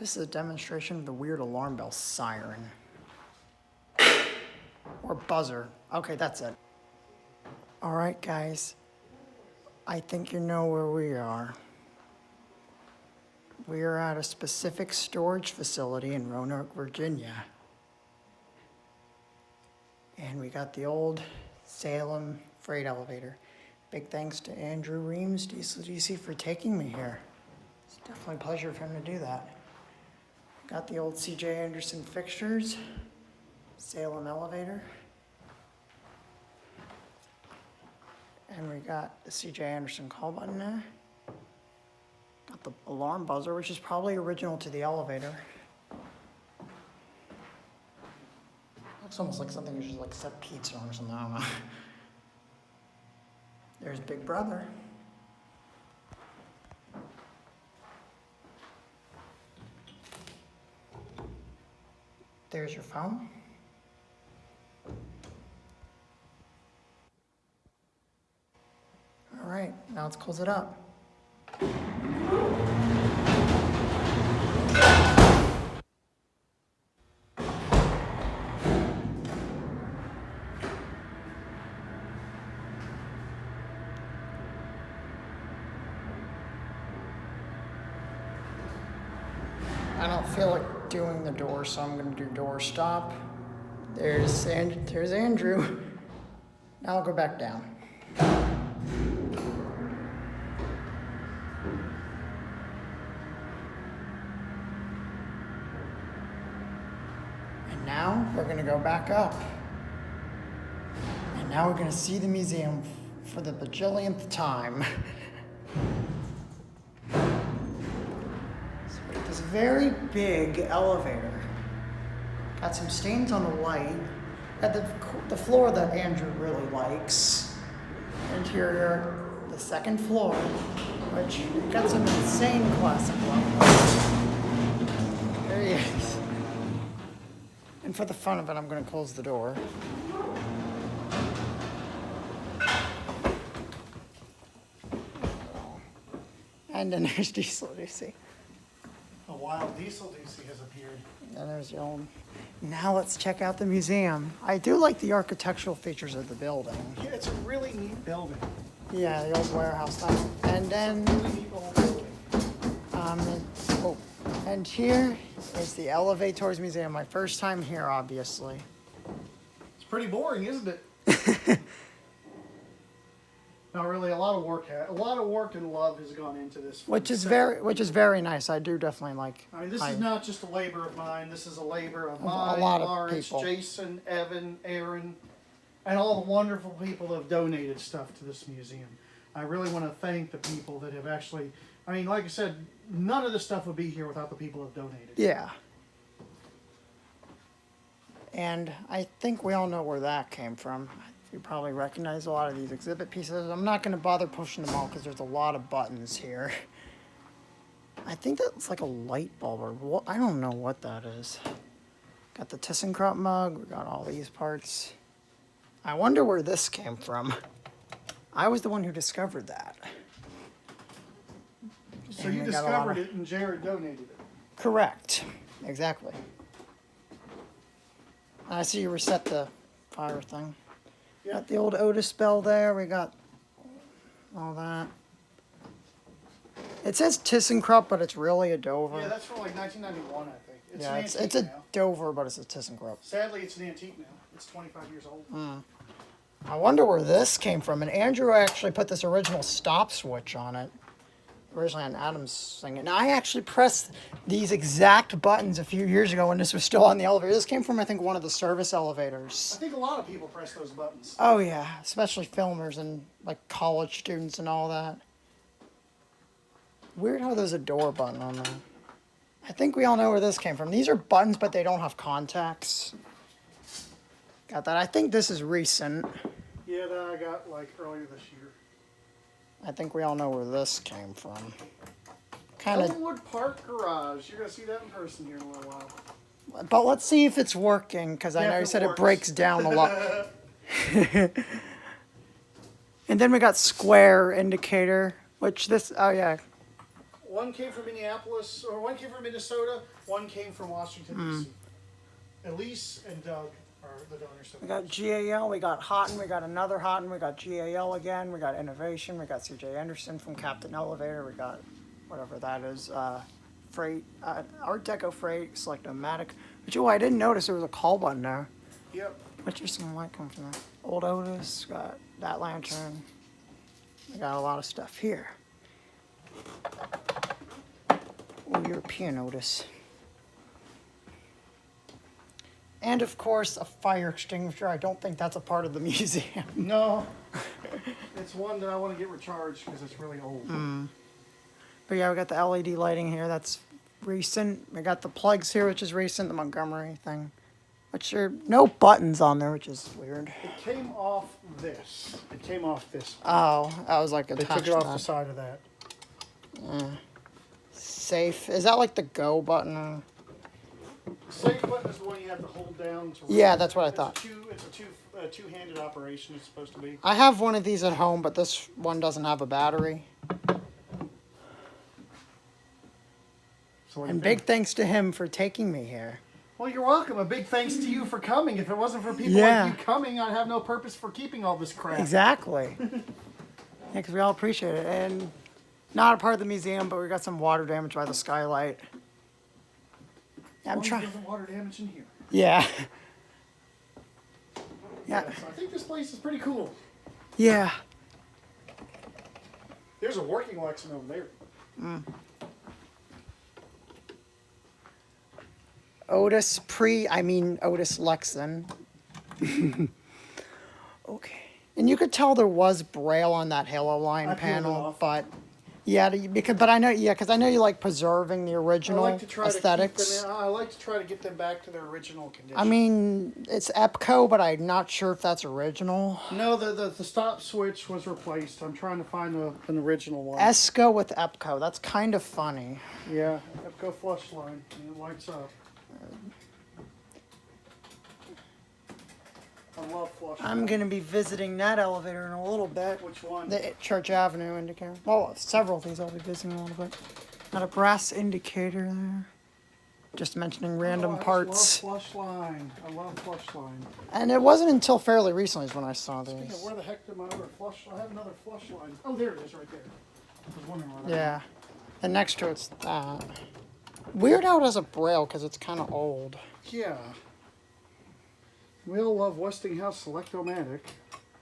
This is a demonstration of the weird alarm bell siren. Or buzzer. Okay, that's it. Alright, guys. I think you know where we are. We are at a specific storage facility in Roanoke, Virginia. And we got the old Salem freight elevator. Big thanks to Andrew Reams, DieselDucy, for taking me here. It's definitely a pleasure for him to do that. Got the old C.J. Anderson fixtures, Salem elevator. And we got the C.J. Anderson call button there. Got the alarm buzzer, which is probably original to the elevator. Looks almost like something you should like set pizza on or something, I don't know. There's Big Brother. There's your phone. All right, now let's close it up. I don't feel like doing the door, so I'm going to do door stop. There's Andrew. Now I'll go back down. And now we're going to go back up. And now we're going to see the museum for the bajillionth time. This very big elevator. Got some stains on the light. Got the floor that Andrew really likes. Interior, the second floor, which got some insane classic levels. There he is. And for the fun of it, I'm going to close the door. And then there's DieselDucy. A wild DieselDucy has appeared. And there's the old. Now let's check out the museum. I do like the architectural features of the building. Yeah, it's a really neat building. Yeah, the old warehouse style. And then, Really neat old building. and here is the elevaTOURS Museum. My first time here, obviously. It's pretty boring, isn't it? Not really. A lot of work and love has gone into this. Which is very nice. I do definitely like. I mean, this is not just a labor of mine. This is a labor of mine, a lot of Lawrence, people. Jason, Evan, Aaron, and all the wonderful people who have donated stuff to this museum. I really want to thank the people that have actually. I mean, like I said, none of this stuff would be here without the people who have donated. Yeah. And I think we all know where that came from. You probably recognize a lot of these exhibit pieces. I'm not going to bother pushing them all because there's a lot of buttons here. I think that's like a light bulb or what, I don't know what that is. Got the ThyssenKrupp mug. We got all these parts. I wonder where this came from. I was the one who discovered that. So you discovered it and Jared donated it. Correct. Exactly. I see you reset the fire thing. Yeah. Got the old Otis bell there. We got all that. It says ThyssenKrupp, but it's really a Dover. Yeah, that's from like 1991, I think. It's Yeah, an it's antique a now. Dover, but it's a ThyssenKrupp. Sadly, it's an antique now. It's 25 years old. I wonder where this came from. And Andrew actually put this original stop switch on it. Originally on Adam's thing. And I actually pressed these exact buttons a few years ago when this was still on the elevator. This came from, I think, one of the service elevators. I think a lot of people press those buttons. Oh, yeah. Especially filmers and, like, college students and all that. Weird how there's a door button on there. I think we all know where this came from. These are buttons, but they don't have contacts. Got that. I think this is recent. Yeah, that I got like earlier this year. I think we all know where this came from. Kind of. Elmwood Park Garage. You're going to see that in person here in a little while. But let's see if it's working, because I know you said it breaks down a lot. And then we got square indicator, which this, oh yeah. One came from Minneapolis, or one came from Minnesota. One came from Washington D.C. Elise and Doug are the donors. We got GAL, we got Houghton, we got another Houghton, we got GAL again, we got Innovation, we got CJ Anderson from Captain Elevator, we got whatever that is, Freight, Art Deco Freight, Select Nomadic. But I didn't notice there was a call button there. Yep. What's your some light come from there? Old Otis, got that lantern. We got a lot of stuff here. Oh, European Otis. And of course, a fire extinguisher. I don't think that's a part of the museum. No. It's one that I want to get recharged because it's really old. But yeah, we got the LED lighting here. That's recent. We got the plugs here, which is recent. The Montgomery thing. Which are no buttons on there, which is weird. It came off this. It came off this. Oh, that was like They attached took it off to the that. side of that. Safe. Is that like the go button? Safe button is the one you have to hold down. To Yeah, that's what I it's thought. It's a two-handed operation. It's supposed to be. I have one of these at home, but this one doesn't have a battery. So what do you And think? big thanks to him for taking me here. Well, you're welcome. A big thanks to you for coming. If it wasn't for people Yeah. like you coming, I'd have no purpose for keeping all this crap. Exactly. Yeah, because we all appreciate it. And not a part of the museum, but we got some water damage by the skylight. Yeah, I'm As long as trying. there's no water damage in here. Yeah. Yeah. Yeah. So I think this place is pretty cool. Yeah. There's a working Lexan over there. Otis Otis Lexan. Okay. And you could tell there was Braille on that Halo line I peeled it panel, off. but yeah, but I know, because I know you like preserving the I original like to try aesthetics. I like to try to get them back to their original condition. I mean, it's Epco, but I'm not sure if that's original. no, the stop switch was replaced. I'm trying to find an original one. Esco with Epco. That's kind of funny. Yeah, Epco flush line, and it lights up. I love flush I'm line. going to be visiting that elevator in a little bit. Which one? The Church Avenue indicator. Well, several of these I'll be visiting a little bit. Got a brass indicator there. Just mentioning random parts. I love flush line. I love flush line. And it wasn't until fairly recently is when I saw Speaking of, these. where the heck did my other flush? I have another flush line. Oh, there it is, right there. I was wondering where that Yeah. And next to it's that. Weird how it has a Braille because it's kind of old. was. Yeah. We all love Westinghouse Select-O-Matic.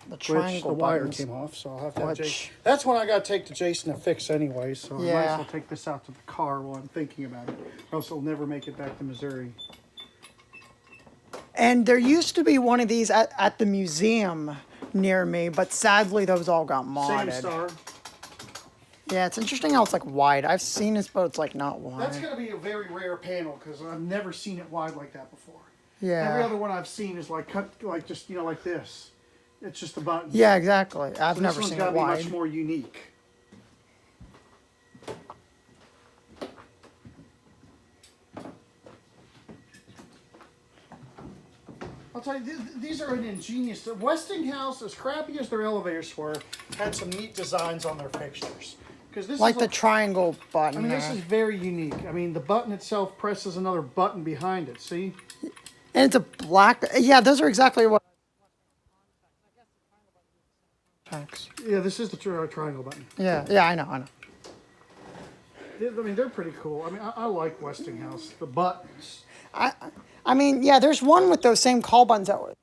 The Which triangle the wire buttons. came off, so I'll have to have Which- Jason. That's one I got to take to Jason to fix anyway, so I might as Yeah. well take this out to the car while I'm thinking about it. Or else it'll never make it back to Missouri. And there used to be one of these at the museum near me, but sadly those all got Same modded. star. Yeah, it's interesting how it's like wide. I've seen this, but it's like not That's wide. going to be a very rare panel because I've never seen it wide like that before. Yeah. Every other one I've seen is like cut, like just like this. It's just a button. Yeah, exactly. I've So never this one's seen got it to be wide. much more unique. I'll tell you, these are an ingenious. Westinghouse, as crappy as their elevators were, had some neat designs on their fixtures. Because this Like is the triangle button. I mean, this there. is very unique. I mean, the button itself presses another button behind it. See? And it's a black. Yeah, those are exactly what. Thanks. Yeah, this is the triangle button. Yeah, yeah, I know. I mean, they're pretty cool. I mean, I like Westinghouse. The buttons. I mean, yeah, there's one with those same call buttons that were.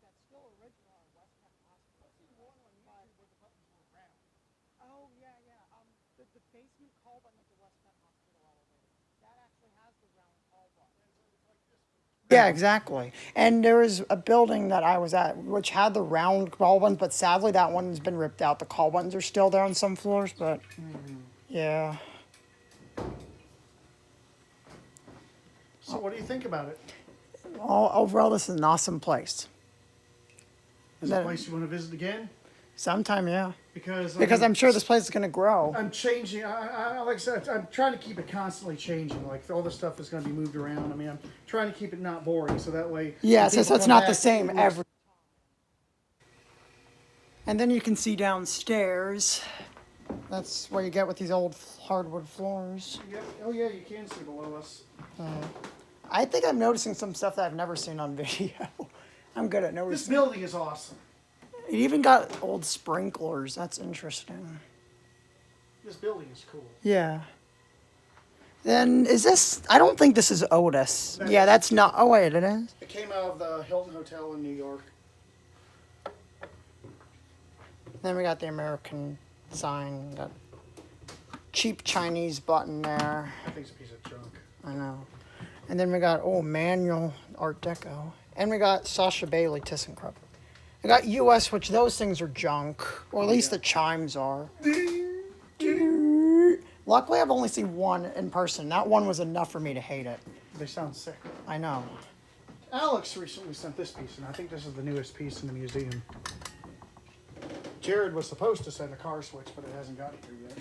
Yeah, exactly. And there was a building that I was at which had the round call buttons, but sadly that one's been ripped out. The call buttons are still there on some floors, but yeah. So, what do you think about it? Overall, this is an awesome place. Is it a place you want to visit again? Sometime, yeah. Because I'm sure this place is going to grow. I'm changing. Like I said, I'm trying to keep it constantly changing. Like all this stuff is going to be moved around. I mean, I'm trying to keep it not boring, so that way. Yeah, when so people it's come not the back, same it looks- every. And then you can see downstairs. That's what you get with these old hardwood floors. Yep. Oh yeah, you can see below us. I think I'm noticing some stuff that I've never seen on video. I'm good at This noticing. building is awesome. It even got old sprinklers. That's interesting. This building is cool. Yeah. Then is this? I don't think this is Otis. That Yeah, is. that's not. Oh wait, it is. It came out of the Hilton Hotel in New York. Then we got the American sign. Got cheap Chinese button there. I think it's a piece of junk. I know. And then we got manual Art Deco, and we got Sasha Bailey ThyssenKrupp. I got US, which those things are junk, or at least the chimes are. Luckily, I've only seen one in person. That one was enough for me to hate it. They sound sick. I know. Alex recently sent this piece, and I think this is the newest piece in the museum. Jared was supposed to send a car switch, but it hasn't gotten here yet.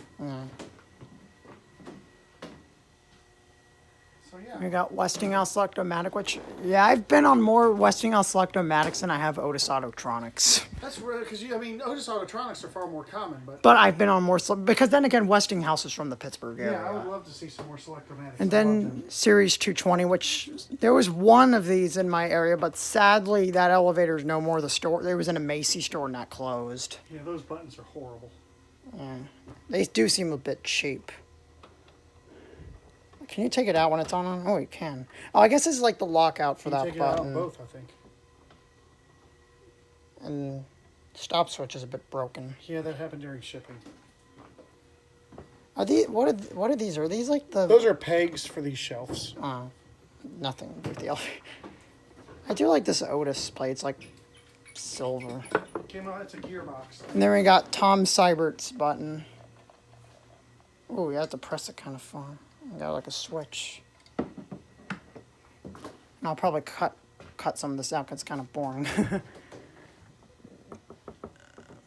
So yeah. We got Westinghouse Selectomatic, which, yeah, I've been on more Westinghouse Selectomatics than I have Otis Autotronics. That's rare, because Otis Autotronics are far more common, but But I've been on more, because then again, Westinghouse is from the Pittsburgh area. yeah, I would love to see some more Selectomatics. And I love then them. Series 220, which there was one of these in my area, but sadly that elevator is no more. The store, there was in a Macy's store and that closed. Yeah, those buttons are horrible. They do seem a bit cheap. Can you take it out when it's on? Oh, you can. Oh, I guess this is like the lockout for You that take it out button. on both, I think. And stop switch is a bit broken. Yeah, that happened during shipping. Are these what are these? Are these like the? Those are pegs for these shelves. Oh, nothing with the elevator. I do like this Otis plate. It's like silver. Came out, it's a gearbox. And then we got Tom Seibert's button. Oh, you have to press it kind of far. I got like a switch. And I'll probably cut some of this out because it's kind of boring.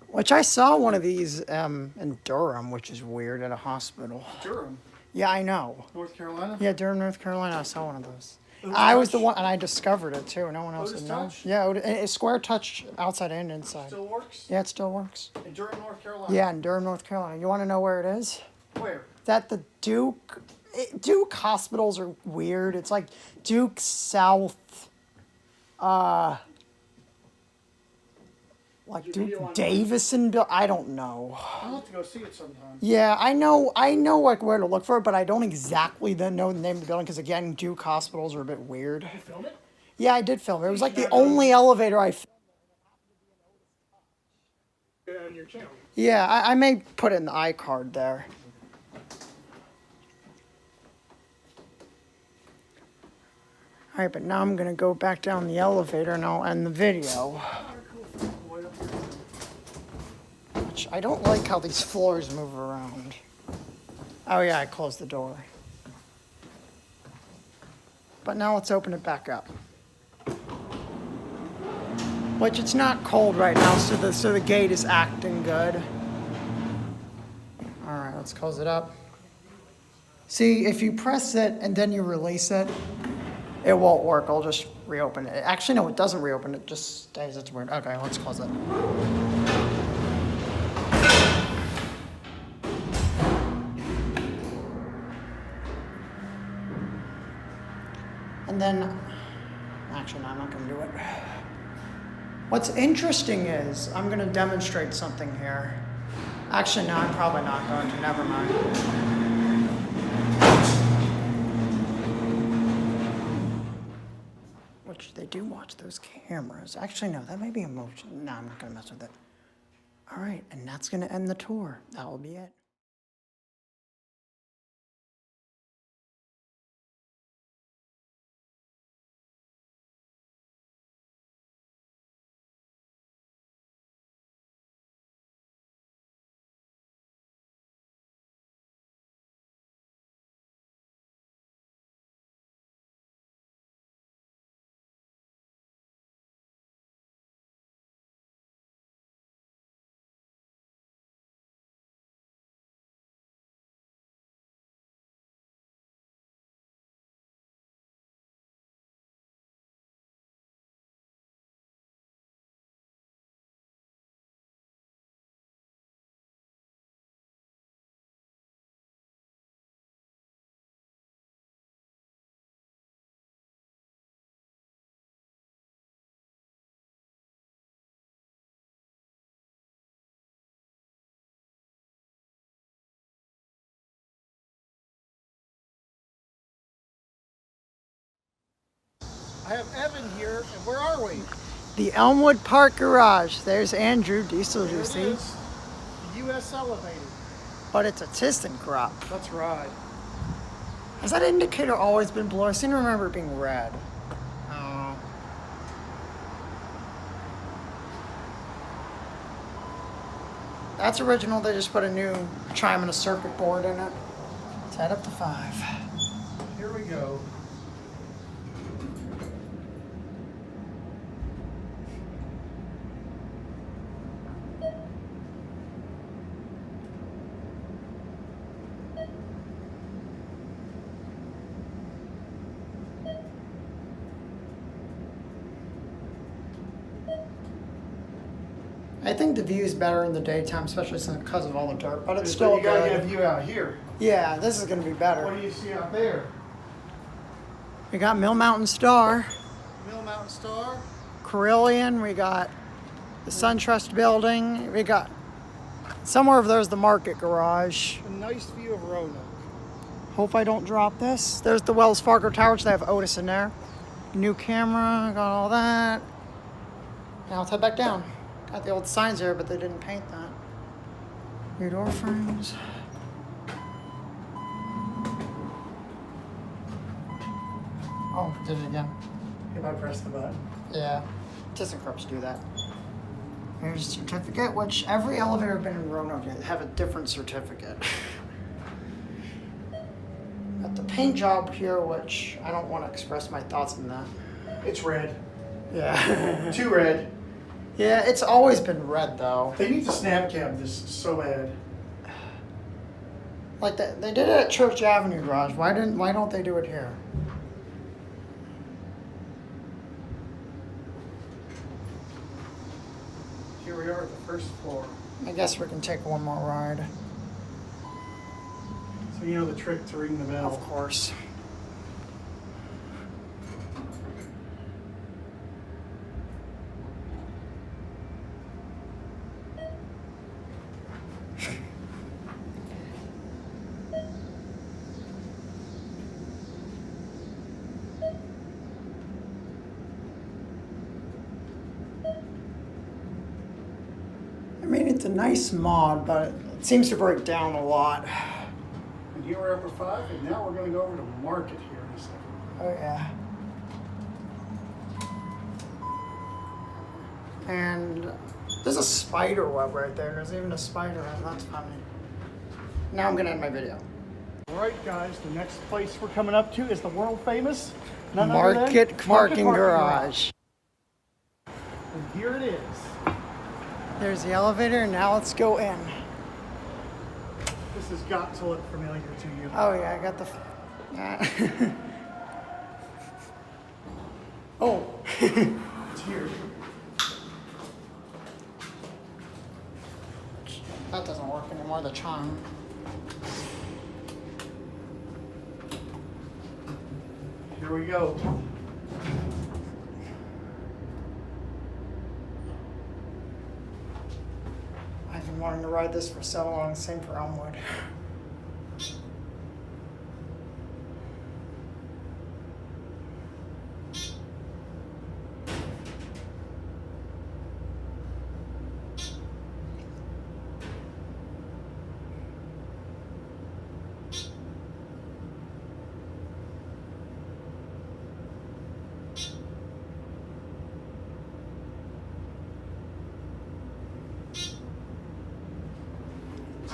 Which I saw one of these in Durham, which is weird, at a hospital. Durham, Yeah, I know. North Carolina? Yeah, Durham, North Carolina. I saw one of those. Otis I was the Touch? one, and I discovered it too. No one else Otis had known. Touch? Yeah, it's Square Touch outside and inside. Still works? Yeah, it still works. In Durham, North Carolina? Yeah, in Durham, North Carolina. You want to know where it is? Where? That the Duke hospitals are weird. It's like Duke South, like You Duke want- Davison. I don't know. I'll have to go see it sometime. Yeah, I know like where to look for it, but I don't exactly then know the name of the building because again, Duke hospitals are a bit weird. You film it? Yeah, I did film it. It was like the only elevator I. Yeah, on your channel. Yeah, I may put it in the iCard there. All right, but now I'm gonna go back down the elevator and I'll end the video. Which I don't like how these floors move around. Oh yeah, I closed the door. But now let's open it back up. Which it's not cold right now, so the gate is acting good. All right, let's close it up. See, if you press it and then you release it, it won't work. I'll just reopen it. Actually, no, it doesn't reopen. It just stays. It's weird. Okay, let's close it. And then, actually, no, I'm not going to do it. What's interesting is, I'm going to demonstrate something here. Actually, no, I'm probably not going to. Never mind. Which they do watch those cameras. Actually, no, that may be a motion. No, I'm not going to mess with it. All right, and that's going to end the tour. That will be it. I have Evan here, and where are we? The Elmwood Park Garage. There's Andrew, There it DieselDucy. is, the U.S. elevator. But it's a ThyssenKrupp. That's right. Has that indicator always been blue? I seem to remember it being red. Oh. That's original. They just put a new chime and a circuit board in it. Let's head up to 5. Here we go. I think the view's better in the daytime, especially because of all the dirt, but it's But still you gotta good. get a view out here. Yeah, this is gonna be What better. do you see out there? We got Mill Mountain Star, Mill Mountain Star. Carillion, we got the SunTrust building, we got somewhere over there's the market garage. A nice view of Roanoke. Hope I don't drop this. There's the Wells Fargo Tower, which they have Otis in there. New camera, got all that. Now let's head back down. Got the old signs there, but they didn't paint that. New door frames. Oh, did it again. If I press the button. Yeah, ThyssenKrupps do that. Here's a certificate, which every elevator I've been in Roanoke have a different certificate. Got the paint job here, which I don't want to express my thoughts on that. It's red. Yeah. Too red. Yeah, it's always been red though. They need to snap cab this so bad. Like that, they did it at Church Avenue Garage. Why don't they do it here? Here we are at the first floor. I guess we can take one more ride. So you know the trick to ring the bell. Of course. I mean, it's a nice mod, but it seems to break down a lot. And here we're up at 5, and now we're going to go over to Market here in a second. Oh yeah. And there's a spider web right there. There's even a spider, and that's funny. Now I'm gonna end my video. All right, guys, the next place we're coming up to is the world famous none other than Market Parking Garage. And here it is. There's the elevator, and now let's go in. This has got to look familiar to you. Oh yeah, I got the. Oh. It's here. That doesn't work anymore, the chime. Here we go. I've been wanting to ride this for so long, same for Elmwood.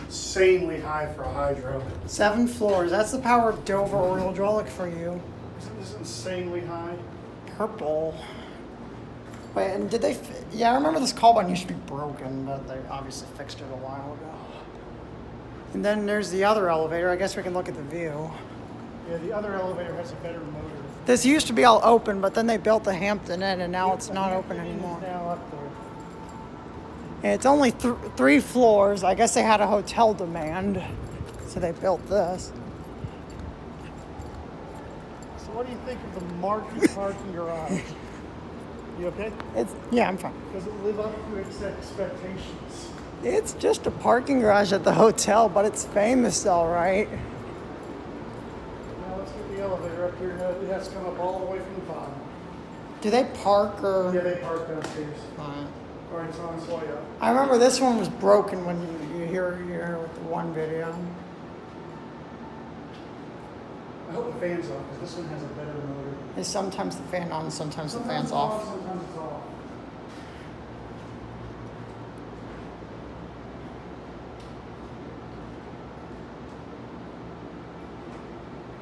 Insanely high for a hydro. 7 floors. That's the power of Dover or hydraulic for you. Isn't this insanely high? Purple. Wait, and did they? Yeah, I remember this call button used to be broken, but they obviously fixed it a while ago. And then there's the other elevator. I guess we can look at the view. Yeah, the other elevator has a better motor. This used to be all open, but then they built the Hampton Inn, and now it's not open anymore. Now up there. And it's only 3 floors. I guess they had a hotel demand, so they built this. So what do you think of the Market Parking Garage? You okay? Yeah, I'm fine. Does it live up to its expectations? It's just a parking garage at the hotel, but it's famous, all right. Now let's get the elevator up here. It has to come up all the way from the bottom. Do they park or? Yeah, they park downstairs. Alright. All right, it's on its way up. I remember this one was broken when you hear with the one video. I hope the fan's off because this one has a better motor. Is sometimes the fan on, sometimes the fan's off. Sometimes it's off.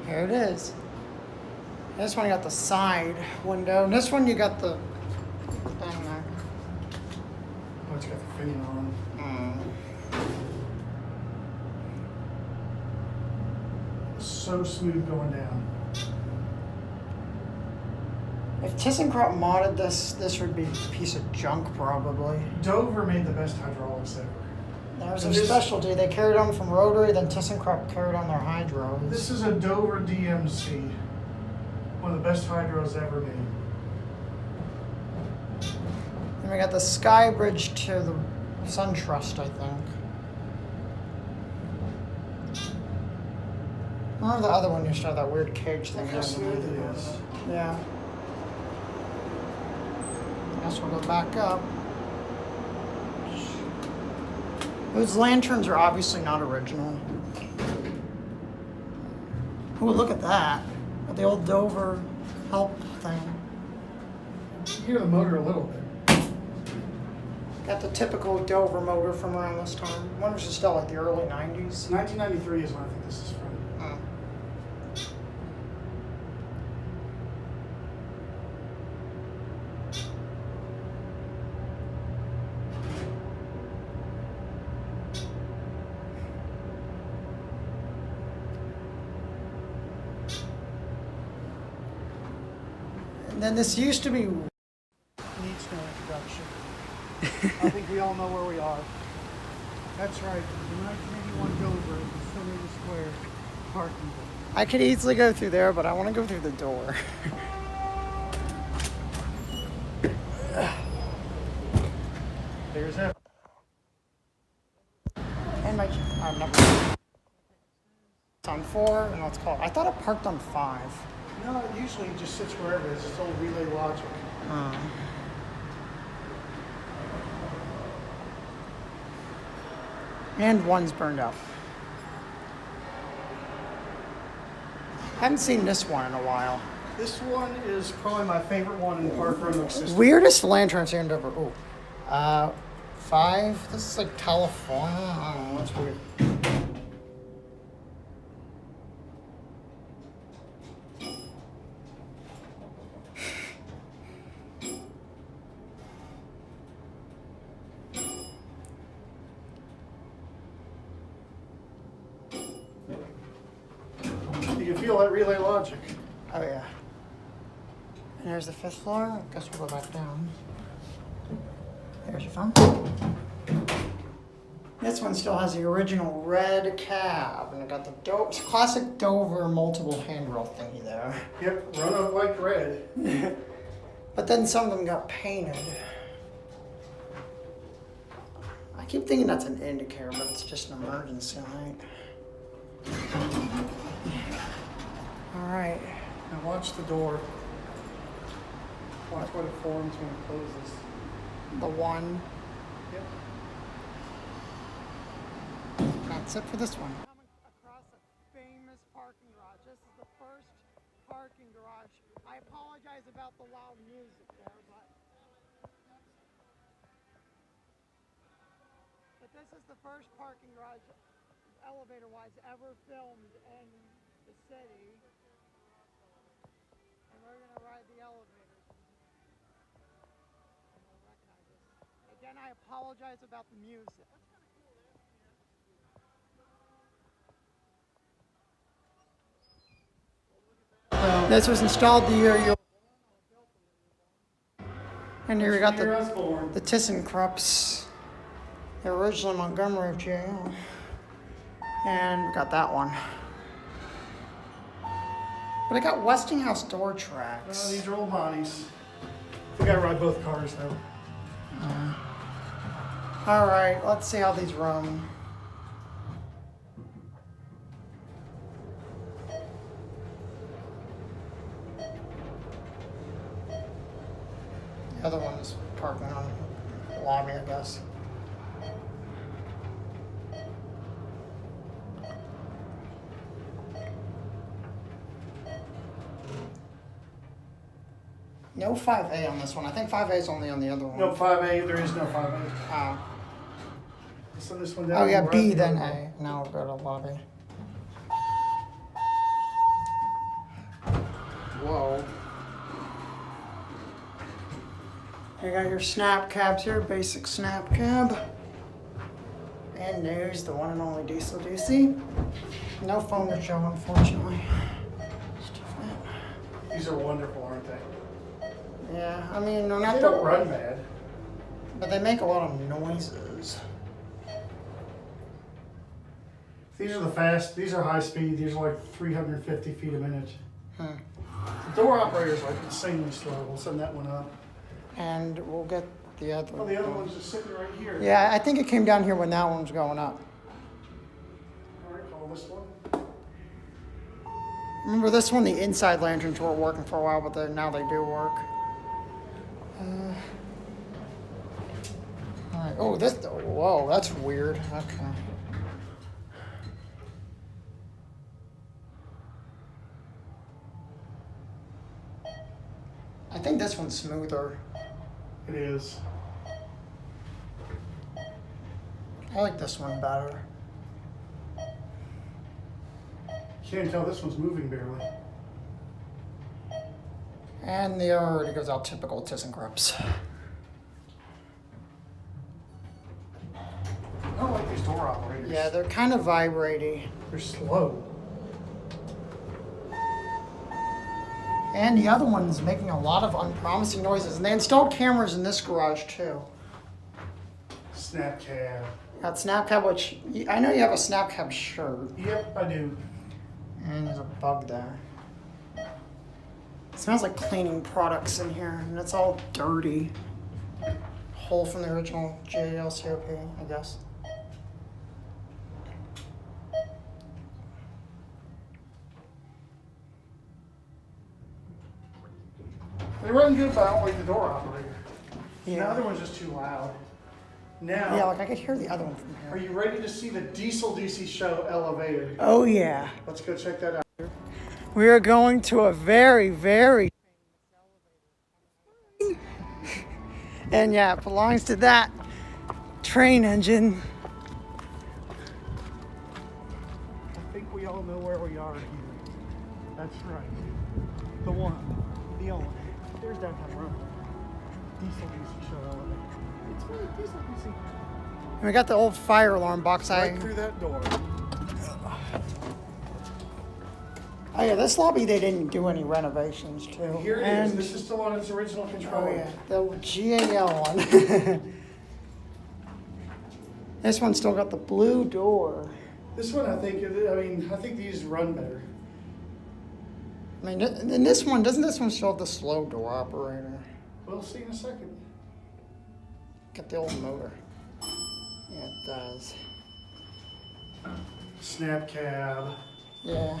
Here it is. This one you got the side window, and this one you got the thing there. Oh, it's got the fan on. So smooth going down. If ThyssenKrupp modded this, this would be a piece of junk probably. Dover made the best hydraulics ever. That was And their this- specialty. They carried on from rotary, then ThyssenKrupp carried on their hydros. This is a Dover DMC. One of the best hydros ever made. And we got the sky bridge to the sun trust, I think. Or the other one used to have that weird cage thing. Look how smooth it is. Yeah. Guess we'll go back up. Those lanterns are obviously not original. Ooh, look at that. The old Dover help thing. You hear the motor a little bit. Got the typical Dover motor from around this time. I wonder if it's still like the early 90s. 1993 is when I think this is from. Oh. And then this used to be. Needs no introduction. I think we all know where we are. That's right, the 1981 Dover is the center of the square parking lot. I could easily go through there, but I want to go through the door. There's that. And my number. It's on 4, and let's call it. I thought it parked on 5. No, it usually just sits wherever. It's just old relay logic. And one's burned up. Haven't seen this one in a while. This one is probably my favorite one in Park Roanoke system. Weirdest lantern I've seen ever. Oh, 5. This is like California. I don't know. That's weird. You can feel that relay logic. Oh yeah. And there's the 5th floor. I guess we'll go back down. There's your phone. This one still has the original red cab, and it got the classic Dover multiple handrail thingy there. Yep, Roanoke like red. But then some of them got painted. I keep thinking that's an indicator, but it's just an emergency light. All right. Now watch the door. Watch what it forms when it closes. The one. Yep. That's it for this one. Coming across a famous parking garage. This is the first parking garage. I apologize about the loud music there, but this is the first parking garage, elevator-wise, ever filmed in the city. And we're gonna ride the elevator. And we'll recognize this. Again, I apologize about the music. This was installed the year you. And here we got Here I was the born. ThyssenKrupps. They're originally Montgomery jail. And we got that one. But I got Westinghouse door tracks. These are old Bonnies. We gotta ride both cars though. All right, let's see how these run. other one's parking on the lobby, I guess. No 5A on this one. I think 5A is only on the other one. No 5A, there is no 5A. Oh. So this one down. Oh yeah, right B there. then A. Now we'll go to lobby. Whoa. You got your snap cabs here, basic snap cab. And there's the one and only DieselDucy. No phone to show, unfortunately. These are wonderful, aren't they? Yeah, I mean, they're not They don't run bad. but they make a lot of noises. These are the fast. These are high speed. These are like 350 feet a minute. Hmm. The door operator's like insanely slow. We'll send that one up. And we'll get the other Oh, the other one's just sitting right here. Yeah, I think it came down here when that one was going up. All right, call this one. Remember this one? The inside lanterns weren't working for a while, but now they do work. All right. Oh, this. Whoa, that's weird. Okay. I think this one's smoother. It is. I like this one better. Can't tell this one's moving barely. And the already goes out typical ThyssenKrupp's. I don't like these door operators. Yeah, they're kind of vibraty. They're slow. And the other one's making a lot of unpromising noises. And they installed cameras in this garage too. Snap cab. Got snap cab, which I know you have a snap cab shirt. Yep, I do. And there's a bug there. It smells like cleaning products in here, and it's all dirty. Hole from the original GAL COP, I guess. They run good, but I don't like the door operator. Yeah. The other one's just too loud. Now, Yeah, like I could hear the other one from are here. you ready to see the DieselDucy show elevated? Oh yeah. Let's go check that out. We are going to a very, very and yeah, it belongs to that train engine. I think we all know where we are here. That's right. The one, the only. There's downtown Roanoke. DieselDucy show elevated. It's really DieselDucy. And we got the old fire alarm box. Right through that door. Oh yeah, this lobby they didn't do any renovations to. Here it is. And This is still on its original control. oh yeah, the GAL one. This one's still got the blue door. This one, I think these run better. I mean, and this one, doesn't this one still have the slow door operator? We'll see in a second. Got the old motor. Yeah, it does. Snap cab. Yeah.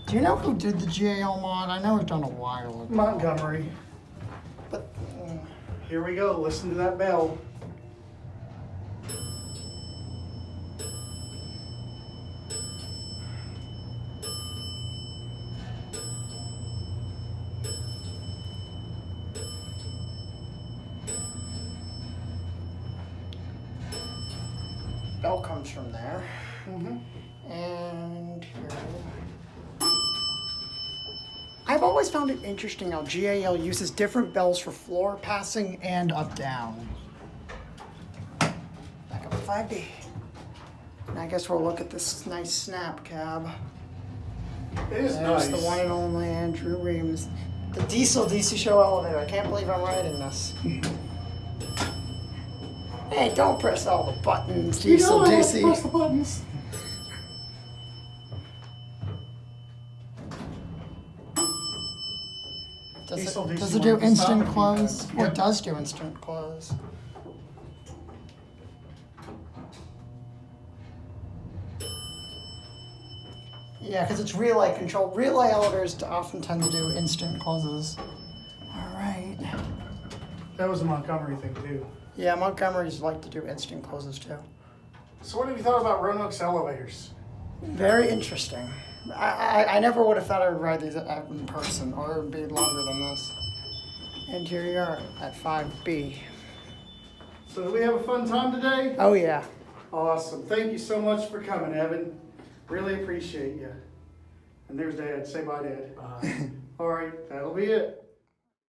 Do you know who did the GAL mod? I know it was done a while ago. Montgomery. But Here we go. Listen to that bell. bell comes from there. Mm-hmm. And here. I've always found it interesting how GAL uses different bells for floor passing and up down. Back up to 5D. And I guess we'll look at this nice snap cab. It is There's nice. the one and only Andrew Reams. The DieselDucy show elevator. I can't believe I'm writing this. Hey, don't press all the buttons, You know I have to press DieselDucy. the buttons. DieselDucy Does it do wanted to stop instant it. close? Well, Yep. it does do instant close. Yeah, because it's relay control. Relay elevators often tend to do instant closes. All right. That was a Montgomery thing too. Yeah, Montgomery's like to do instant closes too. So what have you thought about Roanoke's elevators? Very interesting. I never would have thought I would ride these in person, or it would be longer than this. And here you are at 5B. So did we have a fun time today? Oh yeah. Awesome. Thank you so much for coming, Evan. Really appreciate you. And there's Dad. Say bye, Dad. All right, that'll be it.